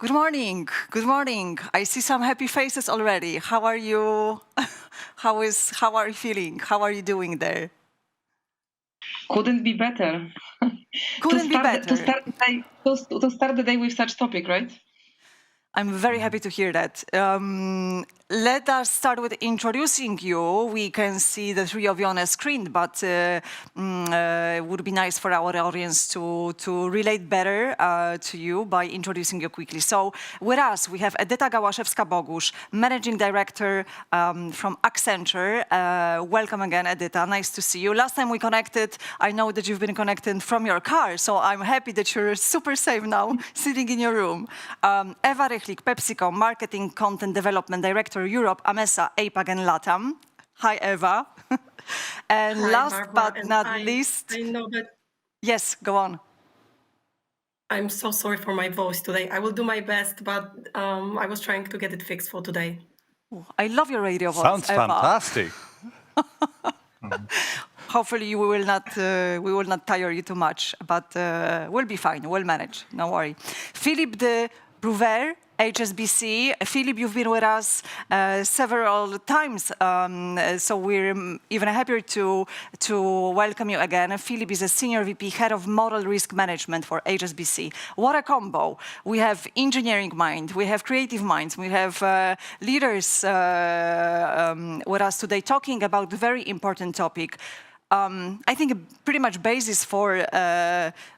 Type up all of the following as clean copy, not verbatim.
Good morning. Good morning. I see some happy faces already. How are you? How are you feeling? How are you doing there? Couldn't be better. Couldn't be better. To start the day with such topic, right? I'm very happy to hear that. Let us start with introducing you. We can see the three of you on a screen, but it would be nice for our audience to relate better to you by introducing you quickly. So with us, we have Edyta Gałaszewska-Bogusz, Managing Director from Accenture. Welcome again, Edyta. Nice to see you. Last time we connected, I know that you've been connected from your car, so I'm happy that you're super safe now, sitting in your room. Eva Rychlik, PepsiCo, Marketing Content Development Director, Europe, AMESA, APAC, and LATAM. Hi, Eva. And Hi, last Barbara, but not least... I know that... Yes, go on. I'm so sorry for my voice today. I will do my best, but I was trying to get it fixed for today. Ooh, I love your radio voice, Sounds Eva. fantastic. Hopefully we will not tire you too much, but we'll be fine. We'll manage. No worry. Philippe de Bruver, HSBC. Philippe, you've been with us several times, so we're even happier to welcome you again. Philippe is a Senior VP, Head of Model Risk Management for HSBC. What a combo. We have engineering mind, we have creative minds, we have leaders with us today talking about a very important topic. I think pretty much basis for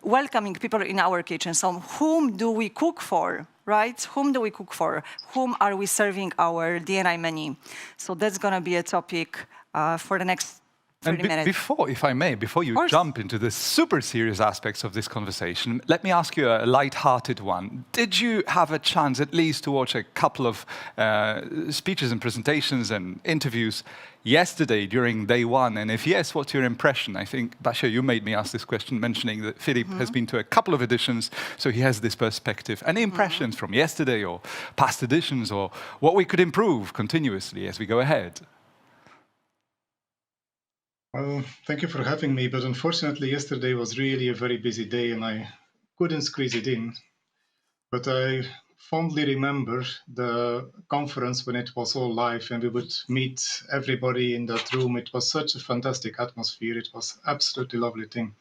welcoming people in our kitchen. So whom do we cook for, right? Whom do we cook for? Whom are we serving our D&I menu? So that's going to be a topic for the next 30 minutes. Before, if I may, before you jump into the super serious aspects of this conversation, let me ask you a light-hearted one. Did you have a chance at least to watch a couple of speeches and presentations and interviews yesterday during day one? And if yes, what's your impression? I think, Basia, you made me ask this question, mentioning that Philippe has been to a couple of editions, so he has this perspective. Any impressions from yesterday or past editions, or what we could improve continuously as we go ahead? Well, thank you for having me, but unfortunately yesterday was really a very busy day and I couldn't squeeze it in. But I fondly remember the conference when it was all live and we would meet everybody in that room. It was such a fantastic atmosphere. It was absolutely lovely thing.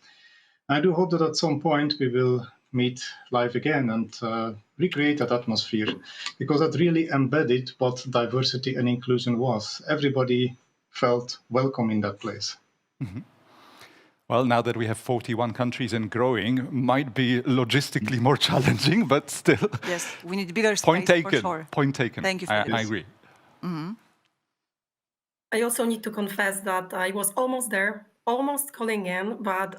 I do hope that at some point we will meet live again and recreate that atmosphere, because that really embedded what diversity and inclusion was. Everybody felt welcome in that place. Mm-hmm. Well, now that we have 41 countries and growing, might be logistically more challenging, but still. Yes, we need bigger space. Point taken. For sure. Point taken. Thank you for I agree. Mm-hmm. I also need to confess that I was almost there, almost calling in, but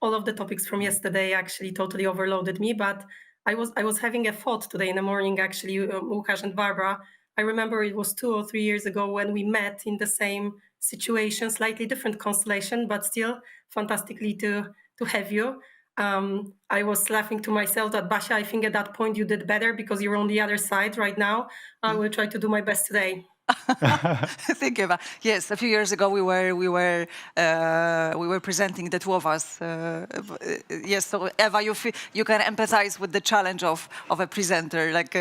all of the topics from yesterday actually totally overloaded me. But I was having a thought today in the morning, actually, Łukasz and Barbara. I remember it was 2 or 3 years ago when we met in the same situation, slightly different constellation, but still fantastically to have you. I was laughing to myself that, Basia, I think at that point you did better because you're on the other side right now. I will try to do my best today. Thank you, Eva. Yes, a few years ago we were presenting, the two of us. Yes, so Eva, you can empathize with the challenge of a presenter, like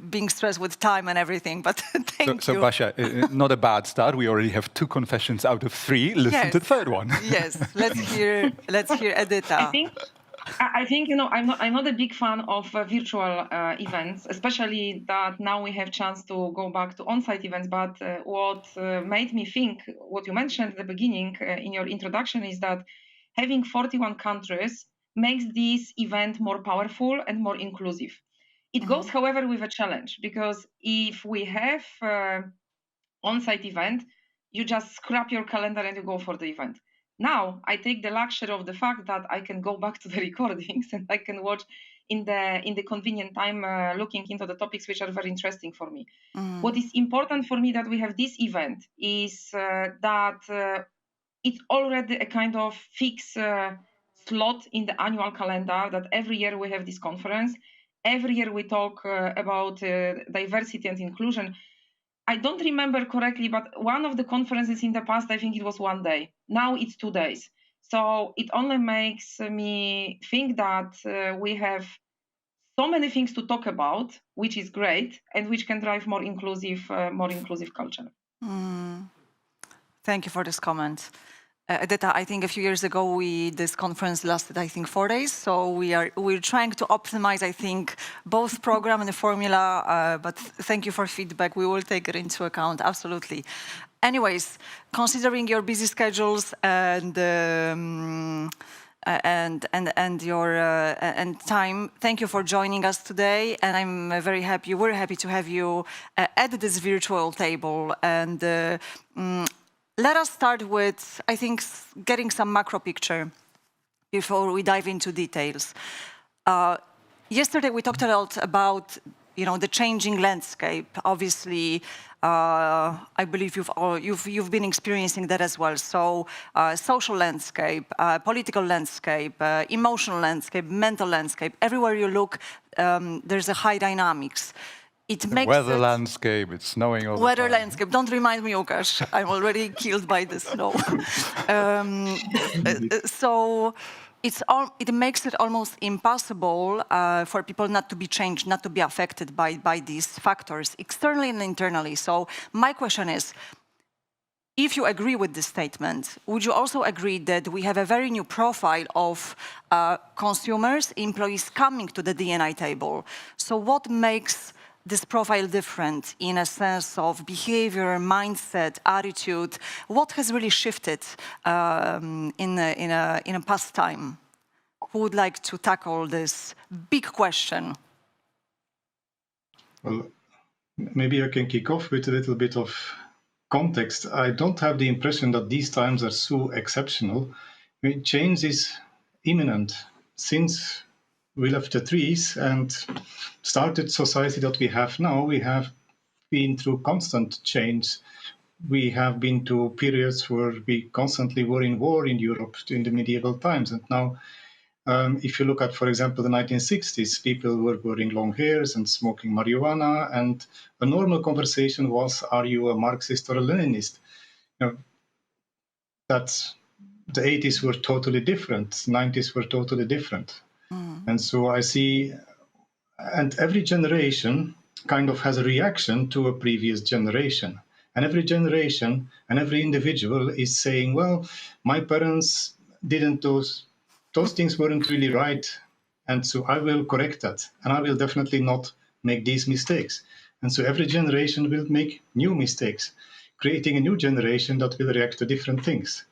being stressed with time and everything. But thank you. So Basia, not a bad start. We already have 2 confessions out of 3. Listen to the third one. Yes, let's hear Edyta. I think you know I'm not a big fan of virtual events, especially that now we have chance to go back to on-site events. But what made me think, what you mentioned at the beginning in your introduction, is that having 41 countries makes this event more powerful and more inclusive. It goes, however, with a challenge, because if we have on-site event, you just scrap your calendar and you go for the event. Now I take the luxury of the fact that I can go back to the recordings and I can watch in the convenient time, looking into the topics which are very interesting for me. What is important for me that we have this event is that it's already a kind of fixed slot in the annual calendar, that every year we have this conference. Every year we talk about diversity and inclusion. I don't remember correctly, but one of the conferences in the past, I think it was 1 day. Now it's 2 days. So it only makes me think that we have so many things to talk about, which is great and which can drive more inclusive culture. Thank you for this comment. Edita, I think a few years ago, this conference lasted, I think, 4 days. So we're trying to optimize, I think, both program and the formula. But thank you for feedback. We will take it into account, absolutely. Anyways, considering your busy schedules and time, thank you for joining us today. And I'm very happy. We're happy to have you at this virtual table. And let us start with, I think, getting some macro picture before we dive into details. Yesterday, we talked a lot about, the changing landscape. Obviously, I believe you've been experiencing that as well. So, social landscape, political landscape, emotional landscape, mental landscape. Everywhere you look, there's a high dynamics. It makes weather landscape, it's snowing all the time. Weather landscape. Don't remind me, Łukasz. I'm already killed by the snow. So it makes it almost impossible for people not to be changed, not to be affected by these factors, externally and internally. So my question is, if you agree with this statement, would you also agree that we have a very new profile of consumers, employees coming to the D&I table? So what makes this profile different in a sense of behavior, mindset, attitude? What has really shifted in a past time? Who would like to tackle this big question? Well, maybe I can kick off with a little bit of context. I don't have the impression that these times are so exceptional. I mean, change is imminent. Since we left the trees and started society that we have now, we have been through constant change. We have been to periods where we constantly were in war in Europe in the medieval times. And now, if you look at, for example, the 1960s, people were wearing long hairs and smoking marijuana. And a normal conversation was, are you a Marxist or a Leninist? That the 80s were totally different, 90s were totally different. And so I see, and every generation kind of has a reaction to a previous generation. And every generation and every individual is saying, well, my parents didn't those things weren't really right. And so I will correct that. And I will definitely not make these mistakes. And so every generation will make new mistakes, creating a new generation that will react to different things.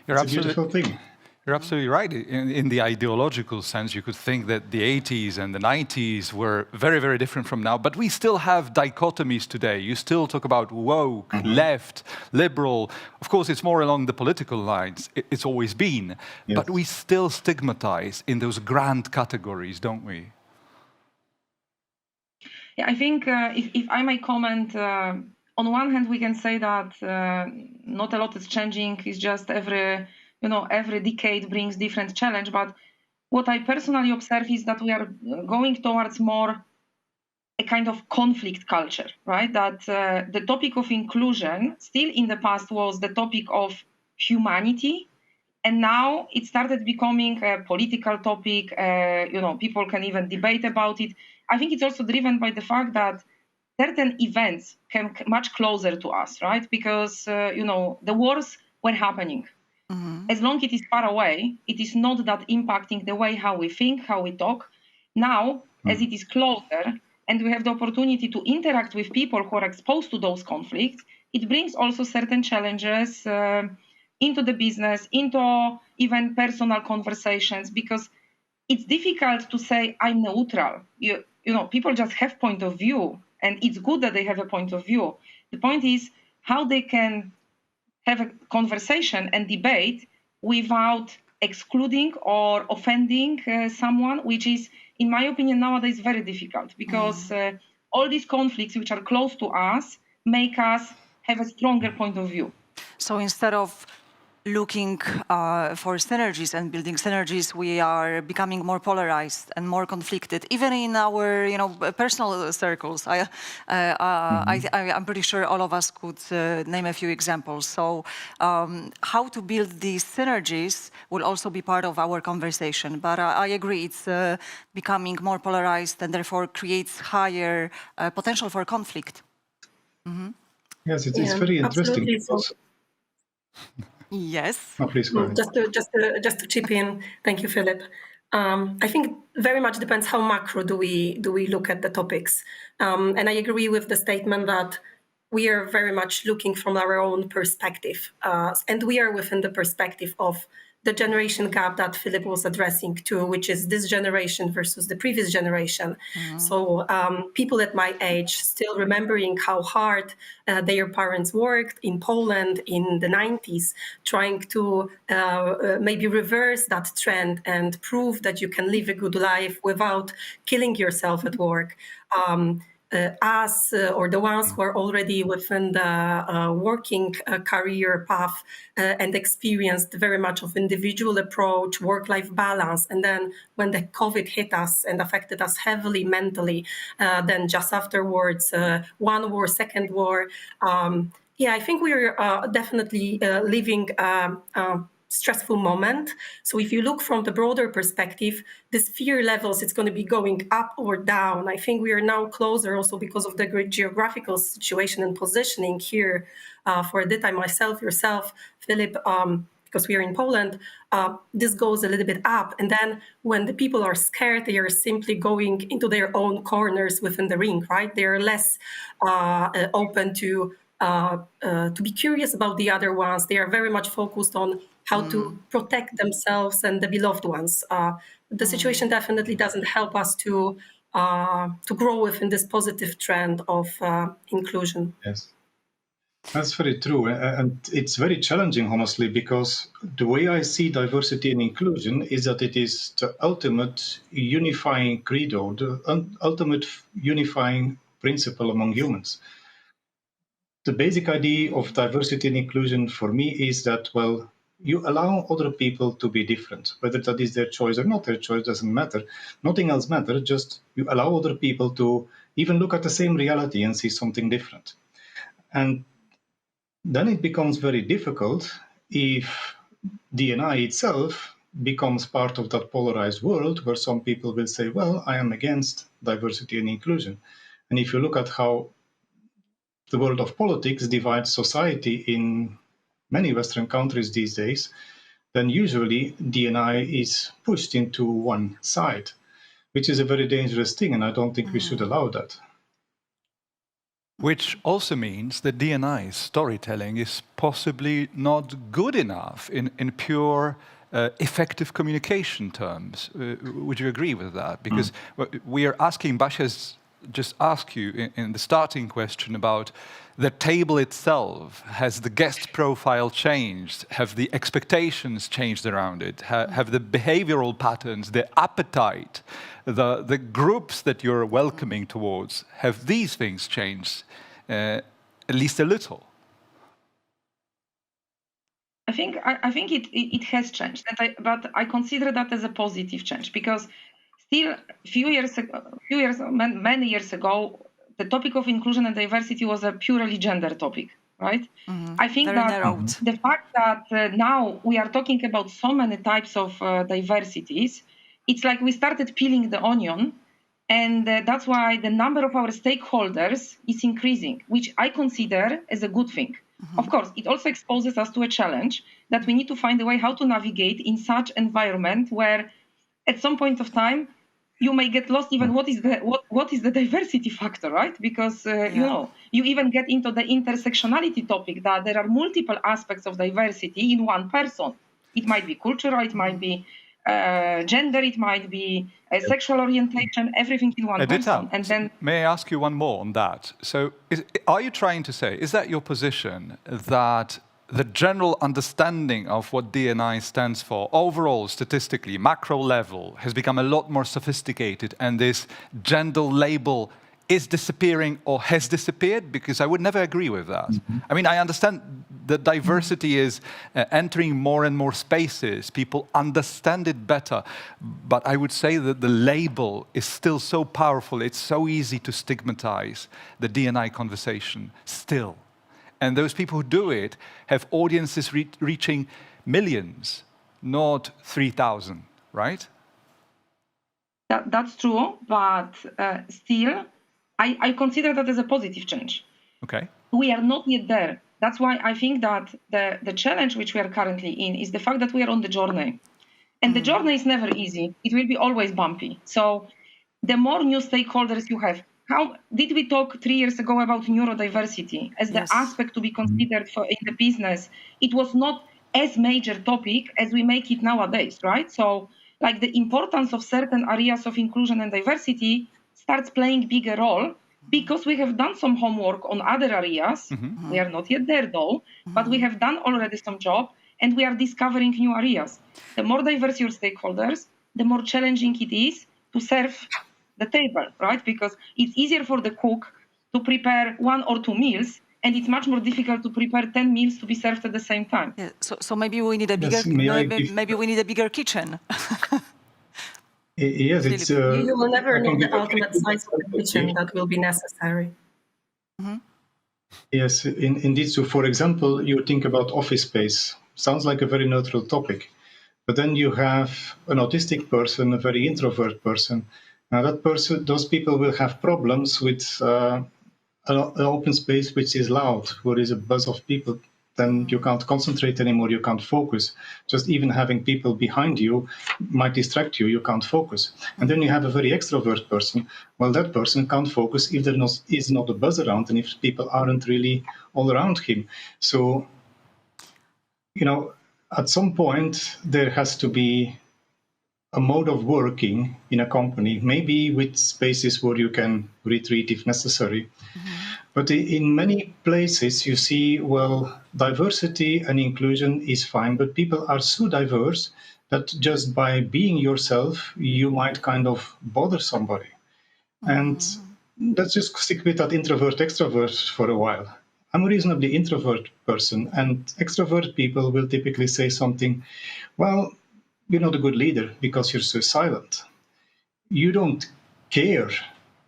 It's a beautiful thing. You're absolutely right. In the ideological sense, you could think that the 80s and the 90s were very, very different from now, but we still have dichotomies today. You still talk about woke, left, liberal. Of course, it's more along the political lines. It's always been. Yes. But we still stigmatize in those grand categories, don't we? Yeah, I think if I may comment, on one hand, we can say that not a lot is changing. It's just every decade brings different challenge. But what I personally observe is that we are going towards more a kind of conflict culture, right? That the topic of inclusion still in the past was the topic of humanity. And now it started becoming a political topic. People can even debate about it. I think it's also driven by the fact that certain events came much closer to us, right? Because, the wars were happening. Mm-hmm. As long as it is far away, it is not that impacting the way how we think, how we talk. Now, as it is closer, and we have the opportunity to interact with people who are exposed to those conflicts, it brings also certain challenges into the business, into even personal conversations, because it's difficult to say, I'm neutral. People just have point of view, and it's good that they have a point of view. The point is how they can have a conversation and debate without excluding or offending someone, which is, in my opinion, nowadays very difficult, because all these conflicts which are close to us make us have a stronger point of view. So instead of looking for synergies and building synergies, we are becoming more polarized and more conflicted, even in our personal circles. I'm pretty sure all of us could name a few examples. So how to build these synergies will also be part of our conversation. But I agree, it's becoming more polarized and therefore creates higher potential for conflict. Yes, it's very interesting. Absolutely. Yes. Oh, please go ahead. Just to chip in, thank you, Philip. I think very much depends how macro do we look at the topics, and I agree with the statement that we are very much looking from our own perspective, and we are within the perspective of the generation gap that Philip was addressing too, which is this generation versus the previous generation. So people at my age still remembering how hard their parents worked in Poland in the 90s, trying to maybe reverse that trend and prove that you can live a good life without killing yourself at work. Us or the ones who are already within the working career path and experienced very much of individual approach, work-life balance. And then when the COVID hit us and affected us heavily mentally, then just afterwards, one war, second war. I think we're definitely living stressful moment. So if you look from the broader perspective, this fear levels, it's going to be going up or down. I think we are now closer also because of the geographical situation and positioning here for Edyta, myself, yourself, Philip, because we are in Poland, this goes a little bit up. And then when the people are scared, they are simply going into their own corners within the ring, right? They are less open to be curious about the other ones. They are very much focused on how to protect themselves and the beloved ones. The situation definitely doesn't help us to grow within this positive trend of inclusion. Yes, that's very true. And it's very challenging, honestly, because the way I see diversity and inclusion is that it is the ultimate unifying credo, the ultimate unifying principle among humans. The basic idea of diversity and inclusion for me is that, well, you allow other people to be different. Whether that is their choice or not their choice doesn't matter. Nothing else matters, just you allow other people to even look at the same reality and see something different. And then it becomes very difficult if D&I itself becomes part of that polarized world where some people will say, well, I am against diversity and inclusion. And if you look at how the world of politics divides society in many Western countries these days, then usually D&I is pushed into one side, which is a very dangerous thing, and I don't think we should allow that. Which also means that D&I storytelling is possibly not good enough in pure effective communication terms. Would you agree with that? Because we are asking, Basia's just ask you in the starting question about the table itself. Has the guest profile changed? Have the expectations changed around it? Have the behavioral patterns, the appetite, the groups that you're welcoming towards, have these things changed at least a little? I think it has changed, but I consider that as a positive change, because still many years ago, the topic of inclusion and diversity was a purely gender topic, right? I think that the fact that now we are talking about so many types of diversities, it's like we started peeling the onion, and that's why the number of our stakeholders is increasing, which I consider as a good thing. Of course, it also exposes us to a challenge that we need to find a way how to navigate in such environment where at some point of time, you may get lost even what is the diversity factor, right? Because you even get into the intersectionality topic, that there are multiple aspects of diversity in one person. It might be cultural, it might be gender, it might be sexual orientation, everything in one person. And then, may I ask you one more on that? So are you trying to say, is that your position, that the general understanding of what D&I stands for, overall, statistically, macro level, has become a lot more sophisticated, and this gender label is disappearing or has disappeared? Because I would never agree with that. I mean, I understand that diversity is entering more and more spaces. People understand it better. But I would say that the label is still so powerful. It's so easy to stigmatize the D&I conversation still. And those people who do it have audiences reaching millions, not 3,000, right? That's true, but still, I consider that as a positive change. Okay. We are not yet there. That's why I think that the challenge which we are currently in is the fact that we are on the journey. And the journey is never easy. It will be always bumpy. So the more new stakeholders you have, how did we talk 3 years ago about neurodiversity as the aspect to be considered for in the business? It was not as major topic as we make it nowadays, right? So like the importance of certain areas of inclusion and diversity starts playing bigger role because we have done some homework on other areas. We are not yet there though, but we have done already some job and we are discovering new areas. The more diverse your stakeholders, the more challenging it is to serve the table, right? Because it's easier for the cook to prepare 1 or 2 meals, and it's much more difficult to prepare 10 meals to be served at the same time. Yeah, so maybe we need a bigger, Yes, maybe we need a bigger kitchen. Yes, it's. You will never I can need give the a ultimate very size of the kitchen that will be necessary. Yes, indeed. So, for example, you think about office space. Sounds like a very neutral topic. But then you have an autistic person, a very introvert person. Now, those people will have problems with an open space which is loud, where there's a buzz of people. Then you can't concentrate anymore, you can't focus. Just even having people behind you might distract you, you can't focus. And then you have a very extrovert person. Well, that person can't focus if there is not a buzz around and if people aren't really all around him. So, at some point, there has to be a mode of working in a company, maybe with spaces where you can retreat if necessary. But in many places, you see, well, diversity and inclusion is fine, but people are so diverse that just by being yourself, you might kind of bother somebody. And let's just stick with that introvert-extrovert for a while. I'm a reasonably introvert person, and extrovert people will typically say something, well, you're not a good leader because you're so silent. You don't care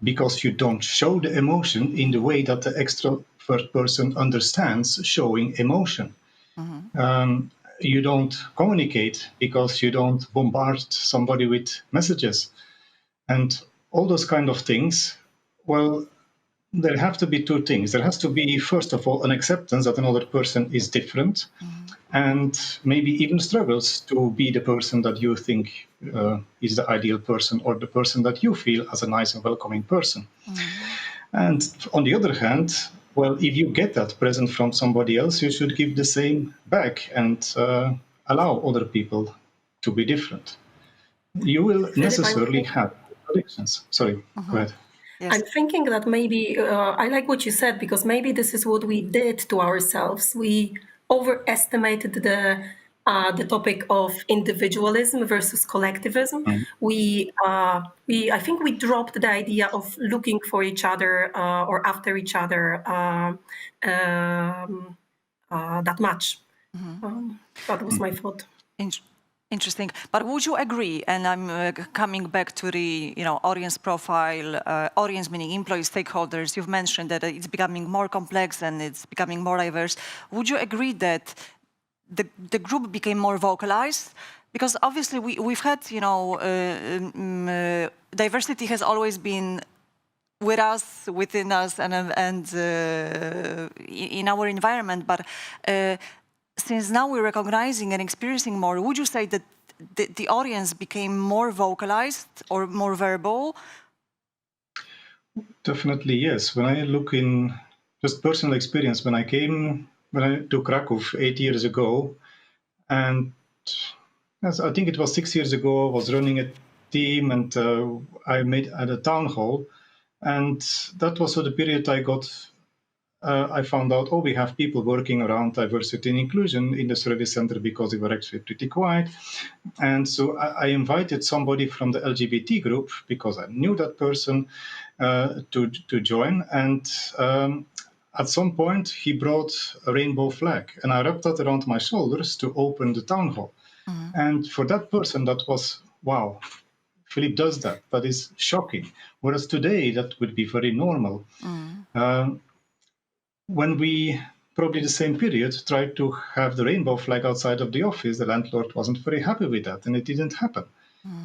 because you don't show the emotion in the way that the extrovert person understands showing emotion. You don't communicate because you don't bombard somebody with messages. And all those kind of things, well, there have to be 2 things. There has to be, first of all, an acceptance that another person is different and maybe even struggles to be the person that you think is the ideal person or the person that you feel as a nice and welcoming person. And on the other hand, well, if you get that present from somebody else, you should give the same back and allow other people to be different. You will necessarily have contradictions. Sorry, go ahead. Yes. I'm thinking that maybe, I like what you said, because maybe this is what we did to ourselves. We overestimated the topic of individualism versus collectivism. I think we dropped the idea of looking for each other or after each other that much. That was my thought. Interesting. But would you agree, and I'm coming back to the audience profile, audience meaning employees, stakeholders, you've mentioned that it's becoming more complex and it's becoming more diverse. Would you agree that the group became more vocalized? Because obviously we've had, diversity has always been with us, within us, and in our environment, but since now we're recognizing and experiencing more, would you say that the audience became more vocalized or more verbal? Definitely, yes. When I look in just personal experience, when I to Krakow 8 years ago, and I think it was 6 years ago, I was running a team and I made at a town hall. And that was the period I got I found out, we have people working around diversity and inclusion in the service center because they were actually pretty quiet. And so I invited somebody from the LGBT group because I knew that person to join. And at some point, he brought a rainbow flag, and I wrapped that around my shoulders to open the town hall. And for that person, that was, wow, Philip does that. That is shocking. Whereas today, that would be very normal. When we, probably the same period, tried to have the rainbow flag outside of the office, the landlord wasn't very happy with that, and it didn't happen.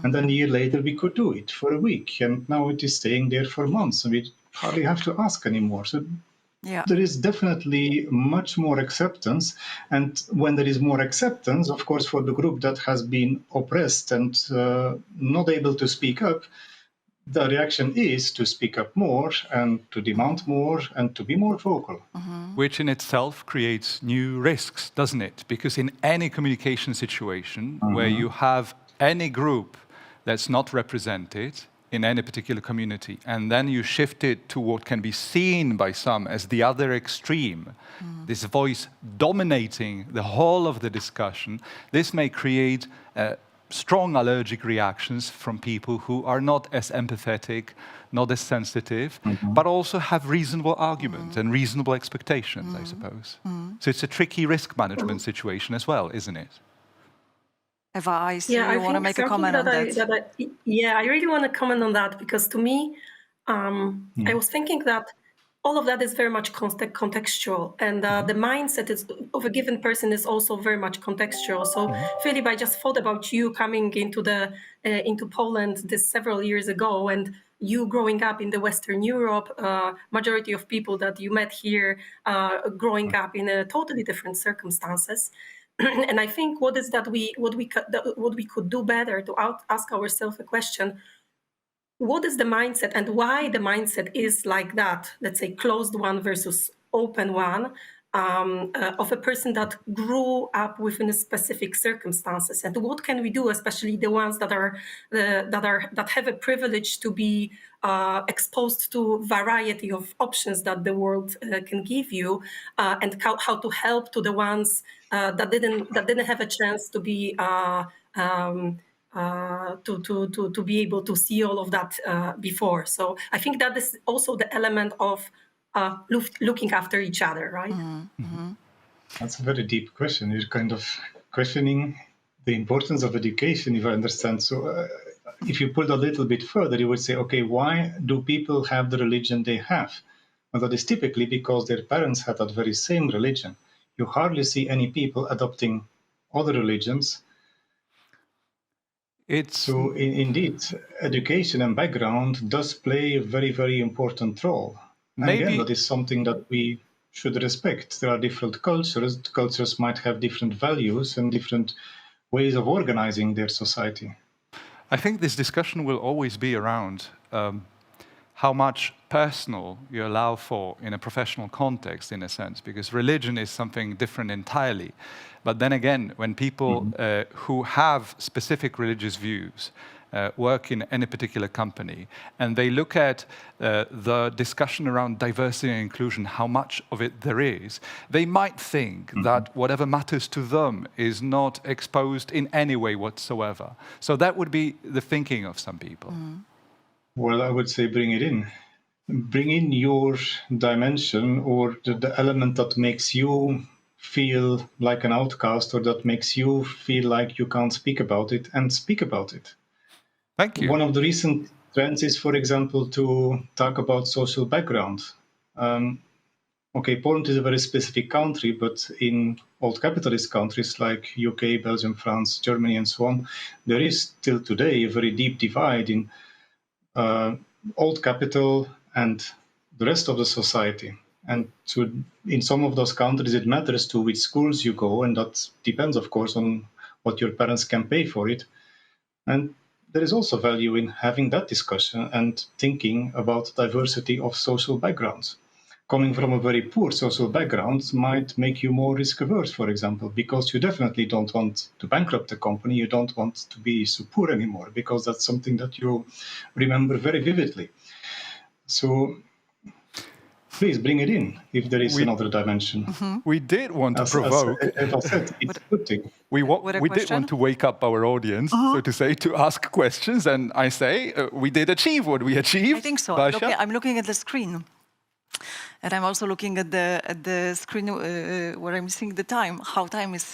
And then a year later, we could do it for a week, and now it is staying there for months, and we hardly have to ask anymore. So there is definitely much more acceptance. And when there is more acceptance, of course, for the group that has been oppressed and not able to speak up, the reaction is to speak up more and to demand more and to be more vocal. Which in itself creates new risks, doesn't it? Because in any communication situation where you have any group that's not represented in any particular community, and then you shift it to what can be seen by some as the other extreme, this voice dominating the whole of the discussion, this may create strong allergic reactions from people who are not as empathetic, not as sensitive, but also have reasonable argument and reasonable expectations, I suppose. So it's a tricky risk management situation as well, isn't it? Eva, I see you want to make a comment on that. I really want to comment on that, because to me, I was thinking that all of that is very much contextual, and the mindset of a given person is also very much contextual. So, Philip, I just thought about you coming into Poland this several years ago, and you growing up in the Western Europe. Majority of people that you met here growing up in a totally different circumstances. And I think what we could do better to ask ourselves a question: what is the mindset, and why the mindset is like that? Let's say closed one versus open one, of a person that grew up within specific circumstances, and what can we do, especially the ones that have a privilege to be exposed to variety of options that the world can give you, and how to help to the ones that didn't have a chance to be to be able to see all of that before. So I think that is also the element of looking after each other, right? That's a very deep question. You're kind of questioning the importance of education, if I understand. So if you put a little bit further, you would say, okay, why do people have the religion they have? Well, that is typically because their parents had that very same religion. You hardly see any people adopting other religions. So indeed, education and background does play a very, very important role. And again, that is something that we should respect. There are different cultures. Cultures might have different values and different ways of organizing their society. I think this discussion will always be around how much personal you allow for in a professional context, in a sense, because religion is something different entirely. But then again, when people who have specific religious views work in any particular company, and they look at the discussion around diversity and inclusion, how much of it there is, they might think that whatever matters to them is not exposed in any way whatsoever. So that would be the thinking of some people. Well, I would say bring it in. Bring in your dimension, or the element that makes you feel like an outcast, or that makes you feel like you can't speak about it, and speak about it. Thank you. One of the recent trends is, for example, to talk about social background. Okay, Poland is a very specific country, but in old capitalist countries like UK, Belgium, France, Germany, and so on, there is still today a very deep divide in old capital and the rest of the society. And in some of those countries, it matters to which schools you go, and that depends, of course, on what your parents can pay for it. And there is also value in having that discussion and thinking about diversity of social backgrounds. Coming from a very poor social background might make you more risk-averse, for example, because you definitely don't want to bankrupt the company. You don't want to be so poor anymore, because that's something that you remember very vividly. So please bring it in if there is We- another dimension. We did want to As provoke. Eva said, it's a good thing. We With a did question? want to wake up our audience, so to say, to ask questions. And I say we did achieve what we achieved. I think so. Basia? I'm looking at the screen. And I'm also looking at the screen where I'm seeing the time, how time is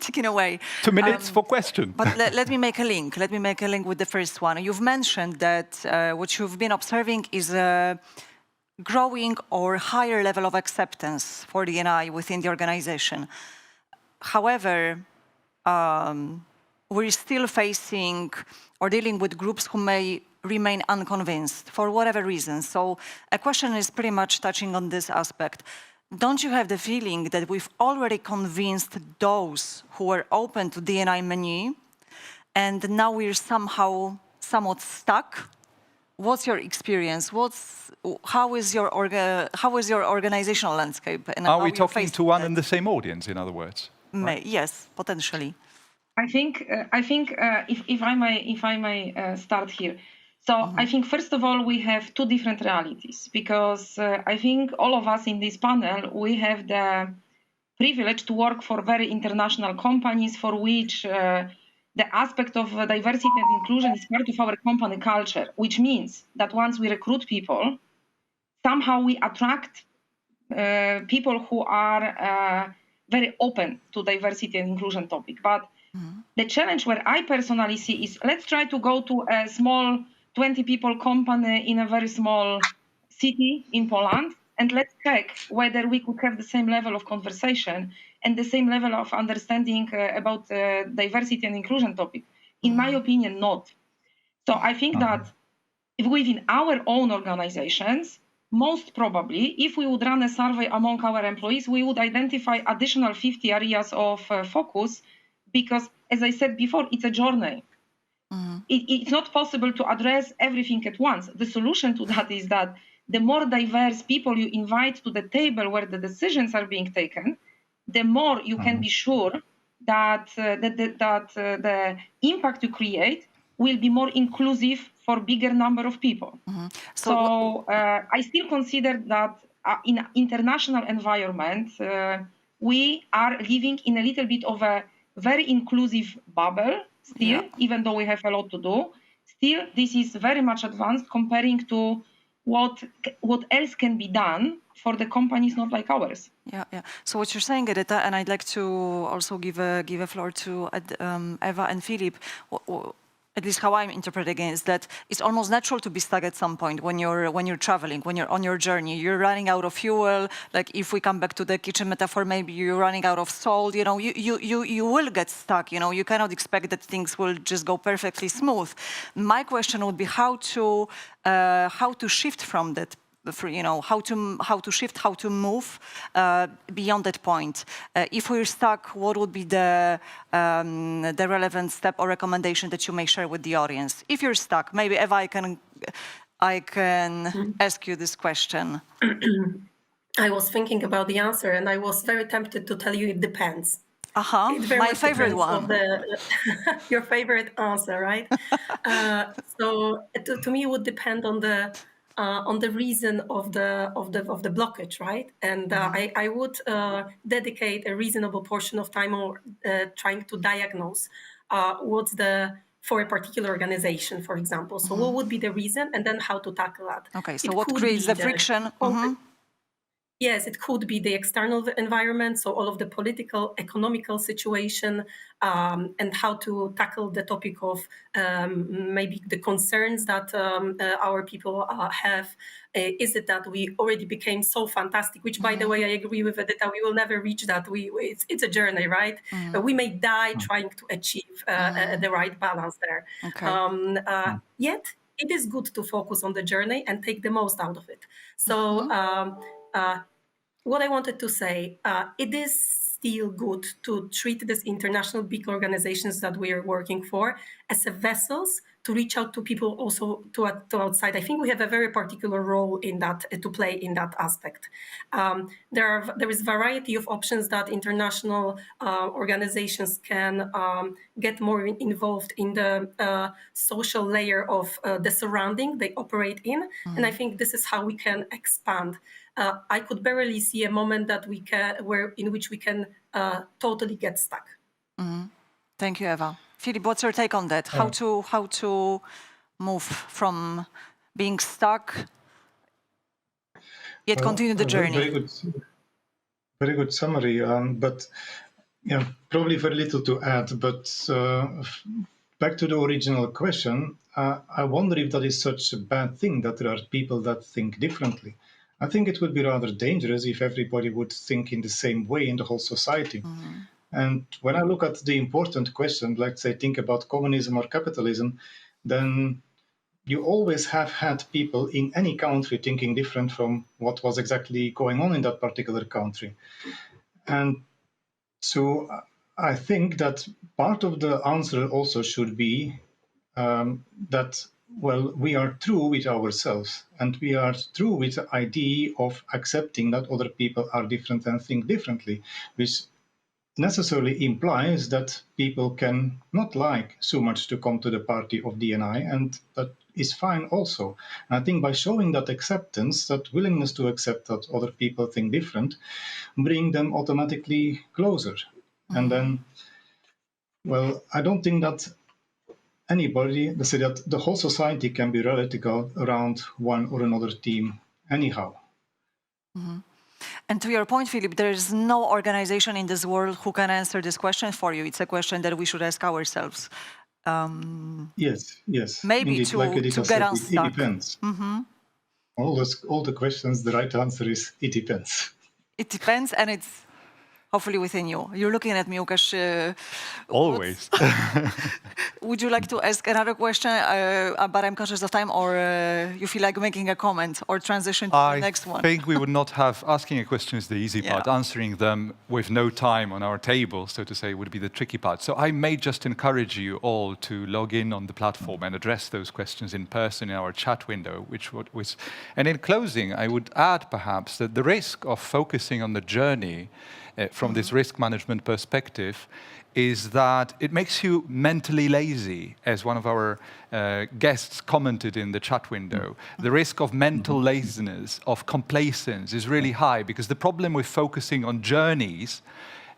ticking away. 2 minutes for question. But let me make a link. Let me make a link with the first one. You've mentioned that what you've been observing is a growing or higher level of acceptance for D&I within the organization. However, we're still facing or dealing with groups who may remain unconvinced for whatever reason. So a question is pretty much touching on this aspect. Don't you have the feeling that we've already convinced those who were open to D&I menu, and now we're somewhat stuck? What's your experience? How is your organizational landscape? And Are how we you talking face to one that? and the same audience, in other words? Yes, potentially. I think if I may start here. So I think first of all we have two different realities, because I think all of us in this panel, we have the privilege to work for very international companies for which the aspect of diversity and inclusion is part of our company culture, which means that once we recruit people, somehow we attract people who are very open to diversity and inclusion topic. But the challenge where I personally see is, let's try to go to a small 20 people company in a very small city in Poland, and let's check whether we could have the same level of conversation and the same level of understanding about diversity and inclusion topic. In my opinion, not. So I think that if within our own organizations, most probably, if we would run a survey among our employees, we would identify additional 50 areas of focus, because, as I said before, it's a journey. It's not possible to address everything at once. The solution to that is that the more diverse people you invite to the table where the decisions are being taken, the more you can be sure that the impact you create will be more inclusive for bigger number of people. So I still consider that in international environment, we are living in a little bit of a very inclusive bubble still, even though we have a lot to do. Still, this is very much advanced comparing to what else can be done for the companies not like ours. Yeah. So what you're saying, Edyta, and I'd like to also give a floor to Eva and Filip. At least how I'm interpreting it is that it's almost natural to be stuck at some point when you're traveling, when you're on your journey. You're running out of fuel. Like if we come back to the kitchen metaphor, maybe you're running out of salt. You know, you will get stuck. You know, you cannot expect that things will just go perfectly smooth. My question would be how to shift from that. How to move beyond that point. If we're stuck, what would be the relevant step or recommendation that you may share with the audience? If you're stuck, maybe Eva, I can ask you this question. I was thinking about the answer, and I was very tempted to tell you it depends. My favorite one. Your favorite answer, right? So to me, it would depend on the reason of the blockage, right? And I would dedicate a reasonable portion of time on trying to diagnose what's for a particular organization, for example. So what would be the reason, and then how to tackle that? Okay. So what creates the friction? Yes, it could be the external environment, so all of the political, economical situation, and how to tackle the topic of maybe the concerns that our people have. Is it that we already became so fantastic, which, by the way, I agree with Edyta, we will never reach that. It's a journey, right? We may die trying to achieve the right balance there. Okay. Yet, it is good to focus on the journey and take the most out of it. So what I wanted to say, it is still good to treat these international big organizations that we are working for as vessels to reach out to people also to outside. I think we have a very particular role in that to play in that aspect. There is variety of options that international organizations can get more involved in the social layer of the surrounding they operate in, and I think this is how we can expand. I could barely see a moment that in which we can totally get stuck. Thank you, Eva. Philip, what's your take on that? How to move from being stuck yet continue the journey? Very good summary. But yeah, probably very little to add. But back to the original question, I wonder if that is such a bad thing that there are people that think differently. I think it would be rather dangerous if everybody would think in the same way in the whole society. And when I look at the important question, let's say think about communism or capitalism, then you always have had people in any country thinking different from what was exactly going on in that particular country. And so I think that part of the answer also should be that, well, we are true with ourselves, and we are true with the idea of accepting that other people are different and think differently, which necessarily implies that people can not like so much to come to the party of DNI, and that is fine also. And I think by showing that acceptance, that willingness to accept that other people think different, bring them automatically closer. And then, well, I don't think that anybody, let's say that the whole society can be rallied around one or another team anyhow. And to your point, Philip, there is no organization in this world who can answer this question for you. It's a question that we should ask ourselves. Yes. Maybe indeed, to Edita get said, unstuck. It depends. All the questions, the right answer is it depends. It depends, and it's hopefully within you. You're looking at me, Łukasz. Always. Would you like to ask another question, but I'm conscious of time, or you feel like making a comment or transition to the next one? I think we would not have asking a question is the easy part. Yeah. Answering them with no time on our table, so to say, would be the tricky part. So I may just encourage you all to log in on the platform and address those questions in person in our chat window, and in closing, I would add perhaps that the risk of focusing on the journey from this risk management perspective is that it makes you mentally lazy, as one of our guests commented in the chat window. The risk of mental laziness, of complacence is really high, because the problem with focusing on journeys,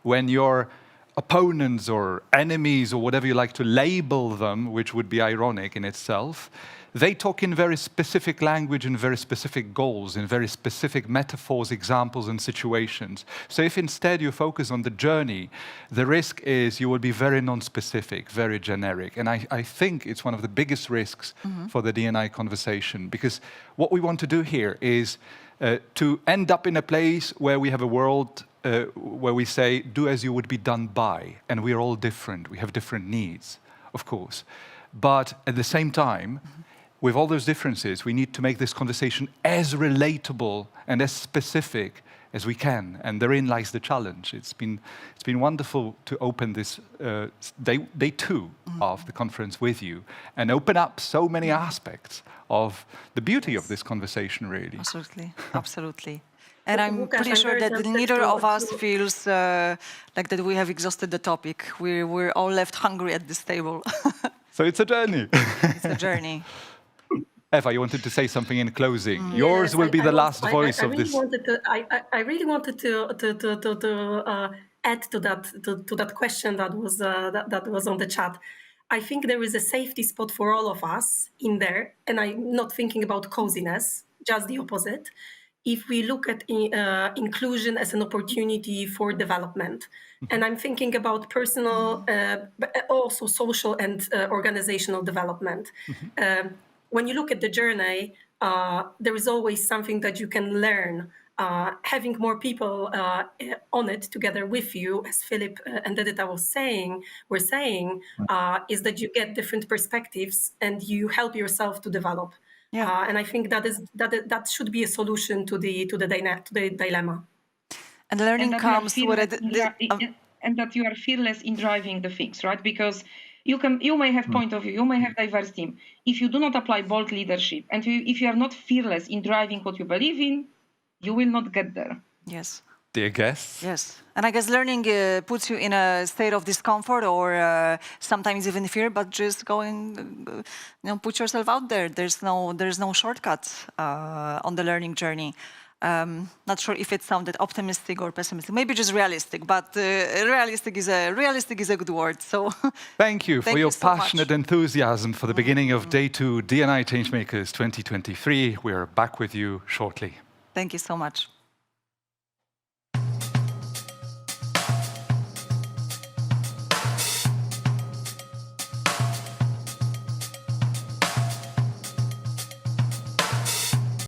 when your opponents or enemies or whatever you like to label them, which would be ironic in itself, they talk in very specific language and very specific goals, in very specific metaphors, examples, and situations. So if instead you focus on the journey, the risk is you will be very non-specific, very generic. And I think it's one of the biggest risks for the DNI conversation, because what we want to do here is to end up in a place where we have a world where we say, do as you would be done by. And we are all different. We have different needs, of course. But at the same time, with all those differences, we need to make this conversation as relatable and as specific as we can, and therein lies the challenge. It's been wonderful to open this day two of the conference with you, and open up so many aspects of the beauty of this conversation, really. Absolutely. And I'm Łukasz, pretty I'm sure very that tempted neither of us to- feels like that we have exhausted the topic. We're all left hungry at this table. So it's a journey. It's a journey. Eva, you wanted to say something in closing. Yours Yes, will be the last I voice of really this. I really wanted to add to that question that was on the chat. I think there is a safety spot for all of us in there, and I'm not thinking about coziness, just the opposite. If we look at inclusion as an opportunity for development, and I'm thinking about personal, but also social and organizational development. When you look at the journey, there is always something that you can learn. Having more people on it together with you, as Philip and Edita were saying, is that you get different perspectives and you help yourself to develop. Yeah. And I think that should be a solution to the dilemma. And learning comes with and that you are fearless in driving the things, right? Because You may have point of view, you may have diverse team. If you do not apply bold leadership and if you are not fearless in driving what you believe in, you will not get there. Yes. Dear guests. Yes, and I guess learning puts you in a state of discomfort or sometimes even fear. But just going, put yourself out there. There's no shortcut on the learning journey. Not sure if it sounded optimistic or pessimistic. Maybe just realistic. But realistic is a good word. So thank you for Thank your you so much. passionate enthusiasm for the beginning of Day 2 D&I Changemakers 2023. We're back with you shortly. thank you so much.